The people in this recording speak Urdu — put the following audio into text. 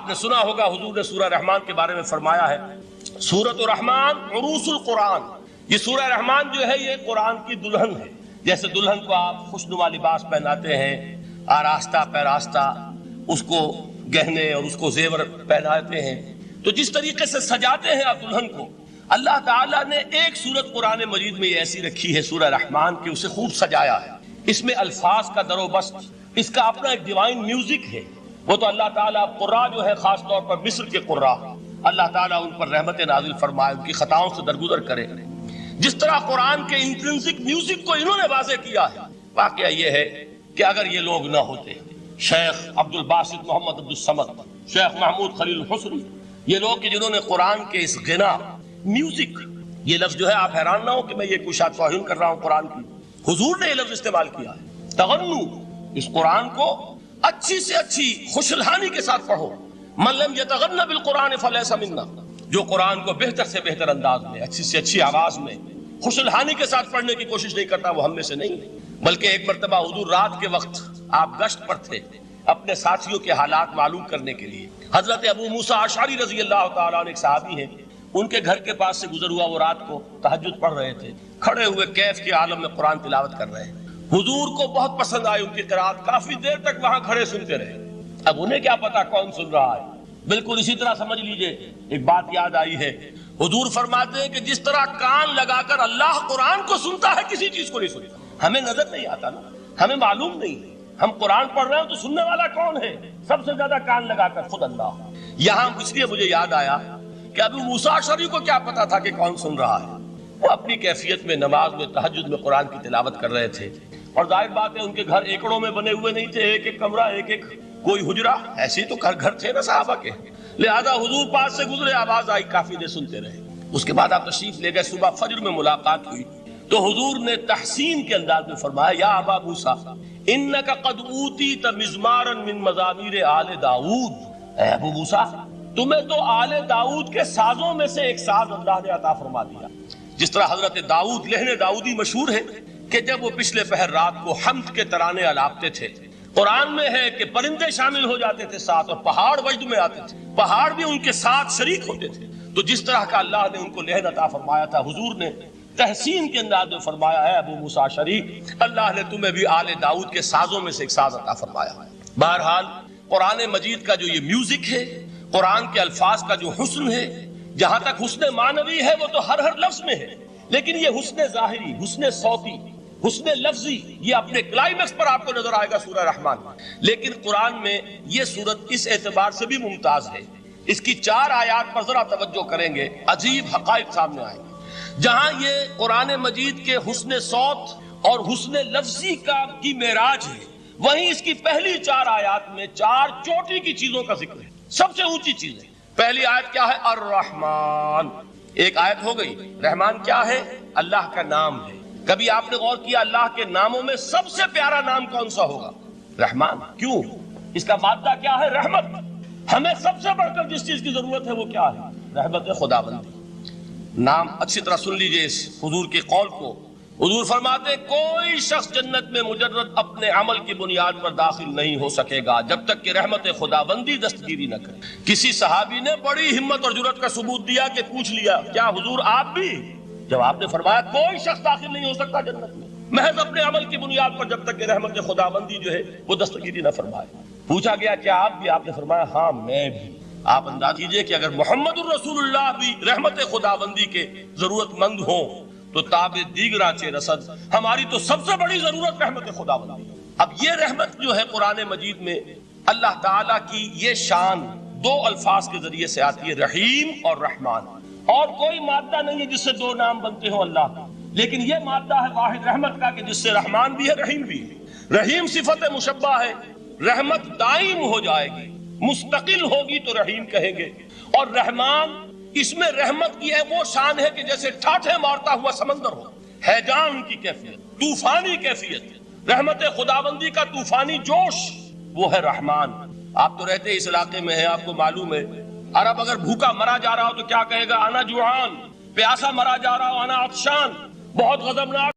آپ نے سنا ہوگا حضور نے سورہ رحمان کے بارے میں فرمایا ہے سورۃ الرحمان عروس القرآن. یہ سورہ رحمان جو ہے یہ قرآن کی دلہن ہے. جیسے دلہن کو آپ خوشنما لباس پہناتے ہیں، آراستہ پیراستہ اس کو گہنے اور اس کو زیور پہناتے ہیں، تو جس طریقے سے سجاتے ہیں آپ دلہن کو، اللہ تعالیٰ نے ایک سورت قرآن مجید میں یہ ایسی رکھی ہے سورہ رحمان کی، اسے خوب سجایا ہے. اس میں الفاظ کا در و بست، اس کا اپنا ایک ڈیوائن میوزک ہے. وہ تو اللہ تعالیٰ قراء جو ہے خاص طور پر مصر کے قراء، اللہ تعالیٰ ان پر رحمت نازل فرمائے، ان کی خطاؤں سے درگزر کرے. جس طرح قرآن کے انٹرنسک میوزک کو انہوں نے واضح کیا ہے. واقعہ یہ ہے کہ اگر یہ لوگ نہ ہوتے، شیخ عبد الباسط محمد عبد الصمد، شیخ محمود خلیل الحسنی، یہ لوگ کہ جنہوں نے قرآن کے اس غنا میوزک، یہ لفظ جو ہے آپ حیران نہ ہو کہ میں یہ کوئی شاید توہین کر رہا ہوں قرآن کی، حضور نے یہ لفظ استعمال کیا ہے. تغنو، اس قرآن کو اچھی سے اچھی خوشلہانی کے ساتھ پڑھو. من لم یتغن بالقرآن فلیس منا، جو قرآن کو بہتر سے بہتر انداز میں، اچھی سے اچھی آواز میں، خوشلہانی کے ساتھ پڑھنے کی کوشش نہیں کرتا وہ ہم میں سے نہیں. بلکہ ایک مرتبہ حضور رات کے وقت آپ گشت پر تھے اپنے ساتھیوں کے حالات معلوم کرنے کے لیے. حضرت ابو موسیٰ اشعری رضی اللہ تعالیٰ عنہ ایک صحابی ہیں، ان کے گھر کے پاس سے گزر ہوا، وہ رات کو تہجد پڑھ رہے تھے، کھڑے ہوئے کیف کے عالم میں قرآن تلاوت کر رہے ہیں. حضور کو بہت پسند آئی ان کی قرات، کافی دیر تک وہاں کھڑے سنتے رہے. اب انہیں کیا پتا کون سن رہا ہے. بالکل اسی طرح سمجھ لیجئے ایک بات یاد آئی ہے، حضور فرماتے ہیں کہ جس طرح کان لگا کر اللہ قرآن کو سنتا ہے کسی چیز کو نہیں سنتا. ہمیں نظر نہیں آتا نا، ہمیں معلوم نہیں ہے، ہم قرآن پڑھ رہے ہیں تو سننے والا کون ہے؟ سب سے زیادہ کان لگا کر خود اللہ. یہاں اس لیے مجھے یاد آیا کہ ابو موسیٰ اشعری کو کیا پتا تھا کہ کون سن رہا ہے. وہ اپنی کیفیت میں نماز میں تہجد میں قرآن کی تلاوت کر رہے تھے، اور ظاہر بات ہے ان کے گھر ایکڑوں میں بنے ہوئے نہیں تھے، ایک ایک کمرہ، ایک ایک کوئی حجرہ، ایسے تو گھر تھے نا صحابہ کے. لہذا حضور پاس سے گزرے، آواز آئی، کافی دیر سنتے رہے. اس کے بعد آپ تشریف لے گئے، صبح فجر میں ملاقات ہوئی تو حضور نے تحسین کے انداز میں فرمایا یا ابا موسیٰ انک قد اوتیت مزمارا من مزامیر آل داؤد. اے ابو موسیٰ، تمہیں تو آل داؤد کے سازوں میں سے ایک ساز اللہ نے عطا فرما دیا. جس طرح حضرت داؤد، لہن داؤدی مشہور ہے کہ جب وہ پچھلے پہر رات کو حمد کے ترانے الاپتے تھے، قرآن میں ہے کہ پرندے شامل ہو جاتے تھے ساتھ، اور پہاڑ وجد میں آتے تھے، پہاڑ بھی ان کے ساتھ شریک ہوتے تھے. تو جس طرح کا اللہ نے ان کو لہن عطا فرمایا تھا، حضور نے تحسین کے انداز میں فرمایا ہے ابو موسیٰ اشعری، اللہ نے تمہیں بھی آل داؤد کے سازوں میں سے ایک ساز عطا فرمایا. بہرحال قرآن مجید کا جو یہ میوزک ہے، قرآن کے الفاظ کا جو حسن ہے، جہاں تک حسن معنوی ہے وہ تو ہر لفظ میں ہے، لیکن یہ حسن ظاہری، حسن صوتی، حسن لفظی، یہ اپنے کلائمیکس پر آپ کو نظر آئے گا سورہ رحمان. لیکن قرآن میں یہ سورت اس اعتبار سے بھی ممتاز ہے، اس کی 4 آیات پر ذرا توجہ کریں گے، عجیب حقائق سامنے آئیں گے. جہاں یہ قرآن مجید کے حسن صوت اور حسن لفظی کی معراج ہے، وہیں اس کی پہلی 4 آیات میں 4 چوٹی کی چیزوں کا ذکر ہے، سب سے اونچی چیز ہے. پہلی آیت کیا ہے؟ الرحمن. ایک آیت ہو گئی. رحمان کیا ہے؟ اللہ کا نام ہے. کبھی آپ نے غور کیا اللہ کے ناموں میں سب سے پیارا نام کون سا ہوگا؟ رحمان. کیوں؟ اس کا مادہ کیا ہے؟ رحمت. ہمیں سب سے بڑھ کر جس چیز کی ضرورت ہے وہ کیا ہے؟ رحمت خداوندی. نام اچھی طرح سن لیجئے اس حضور کے قول کو. حضور فرماتے کوئی شخص جنت میں مجرد اپنے عمل کی بنیاد پر داخل نہیں ہو سکے گا جب تک کہ رحمت خداوندی دستگیری نہ کرے. کسی صحابی نے بڑی ہمت اور جرأت کا ثبوت دیا کہ پوچھ لیا کیا حضور آپ بھی؟ جب آپ نے فرمایا کوئی شخص داخل نہیں ہو سکتا جنت میں محض اپنے عمل کی بنیاد پر جب تک کہ رحمت خداوندی جو ہے وہ دستگیری نہ فرمائے. پوچھا گیا کیا آپ بھی؟ آپ نے فرمایا ہاں میں بھی. آپ انداز کیجئے کہ اگر محمد الرسول اللہ بھی رحمت خداوندی کے ضرورت مند ہوں تو تاب دیگراں چے رسد، ہماری تو سب سے بڑی ضرورت رحمت خداوندی. اب یہ رحمت جو ہے قرآن مجید میں اللہ تعالیٰ کی یہ شان 2 الفاظ کے ذریعے سے آتی ہے، رحیم اور رحمان. اور کوئی مادہ نہیں ہے جس سے 2 نام بنتے ہوں اللہ کا، لیکن یہ مادہ ہے واحد رحمت کا کہ جس سے رحمان بھی ہے رحیم بھی ہے. رحیم صفت مشبہ ہے، رحمت دائم ہو جائے گی، مستقل ہوگی تو رحیم کہیں گے. اور رحمان، اس میں رحمت کی ہے وہ شان ہے کہ جیسے ٹھاٹھے مارتا ہوا سمندر ہو، ہیجان کی کیفیت، طوفانی کیفیت، رحمت خداوندی کا طوفانی جوش، وہ ہے رحمان. آپ تو رہتے اس علاقے میں ہیں، آپ کو معلوم ہے عرب اگر بھوکا مرا جا رہا ہو تو کیا کہے گا؟ انا جوعان. پیاسا مرا جا رہا ہو انا عطشان. بہت غضبناک